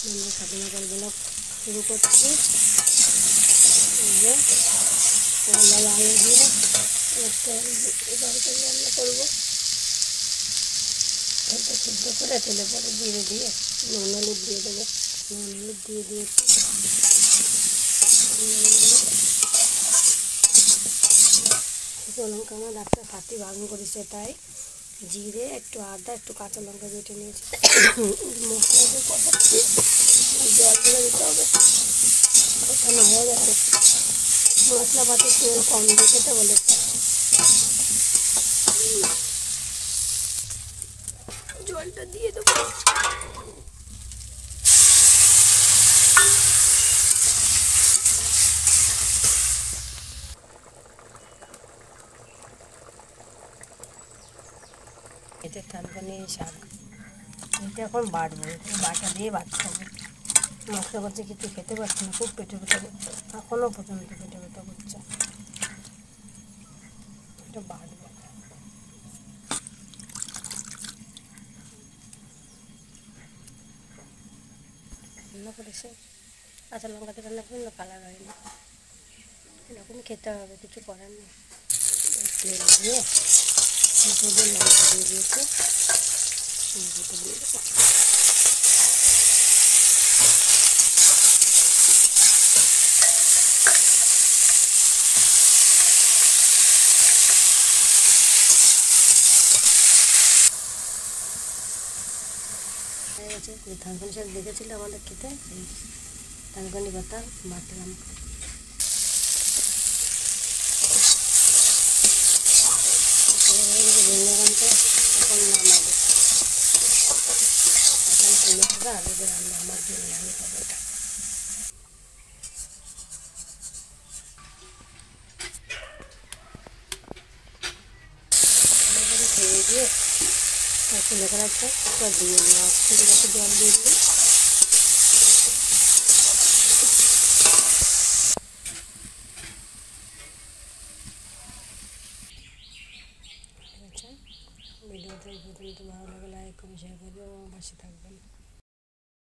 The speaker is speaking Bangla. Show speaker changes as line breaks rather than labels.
আমরা ঠাকুমাকার ব্লগ শুরু করছি। এই যে লাল আলু দিয়ে একটা তরকারি রান্না করবো। এটা সিদ্ধ করে তেলে পরে জিরে দিয়ে নুন হলুদ দিয়ে দেবো। নুন হলুদ দিয়ে দিয়েছি। শুকনো লঙ্কা আমার একটা ফাটি বাগান করেছে, তাই জিরে একটু আদা একটু কাঁচা লঙ্কা বেটে নিয়েছি। মশলা দিয়ে কষাচ্ছি, জল দিয়ে দিতে হবে। কষানো হয়ে গেছে। মশলা পাতি তেল কম দিয়ে খেতে বলেছে, জলটা দিয়ে দেবো। এটা থানকুনি শাক, এটা এখন বাটবো, বাটা দিয়ে বাটতে হবে। মশলা করছে কিছু খেতে পারছি না, খুব পেটে ব্যথা করছে, এখনও পর্যন্ত পেটে ব্যথা করছে। এটা বাটবো। রান্না করেছে কাঁচা লঙ্কাতে রান্না করলে কালার হয়নি, এরকমই খেতে হবে, কিছু করার নেই। তেল দিয়ে লঙ্কা দিয়ে দিয়েছে, লঙ্কাটা দিয়ে দেবো। থানকুনি শাক দেখেছিল আমাদের খেতে, থানকুনি পাতা বাটলাম। ভেঙে এখন নামাবো, এখন তুলে হবে আলু দিয়ে রান্না আমার জন্য, আমি খাবো এটা। খেয়ে দিয়ে তুলে করাচ্ছে দিয়ে নেওয়া, ছোটো একটু জল দিয়ে দিই। ভিডিওটা এই পর্যন্ত ভালো লাগলে লাইক করে শেয়ার করবে এবং পাশে থাকবেন।